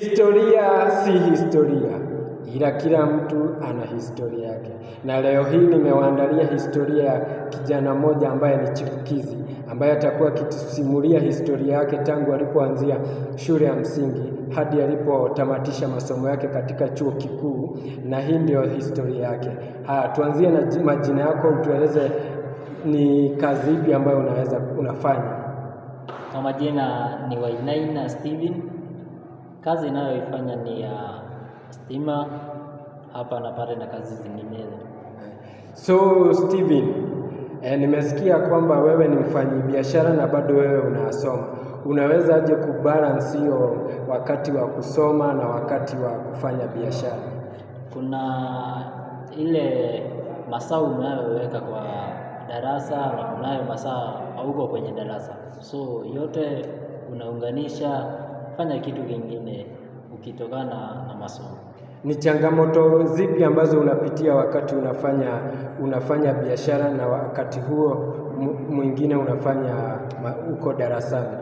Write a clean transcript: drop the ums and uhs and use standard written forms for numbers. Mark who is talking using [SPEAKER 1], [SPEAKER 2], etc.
[SPEAKER 1] Historia si historia, ila kila mtu ana historia yake. Na leo hii nimewaandalia historia ya kijana mmoja ambaye ni chipukizi, ambaye atakuwa akitusimulia historia yake tangu alipoanzia shule ya msingi hadi alipotamatisha masomo yake katika chuo kikuu, na hii ndio historia yake. Tuanzie na majina yako, utueleze ni kazi ipi ambayo unafanya.
[SPEAKER 2] Kwa majina ni Wainaina Steven. Kazi ninayoifanya ni ya stima hapa na pale na kazi zinginezo.
[SPEAKER 1] So Steven, nimesikia kwamba wewe ni mfanyabiashara na bado wewe unasoma. Unaweza aje kubalance hiyo wakati wa kusoma na wakati wa kufanya biashara?
[SPEAKER 2] Kuna ile masaa unayoweka kwa darasa na kunayo masaa hauko kwenye darasa, so yote unaunganisha, fanya kitu kingine ukitokana na masomo.
[SPEAKER 1] Ni changamoto zipi ambazo unapitia wakati unafanya biashara na wakati huo mwingine unafanya uko darasani?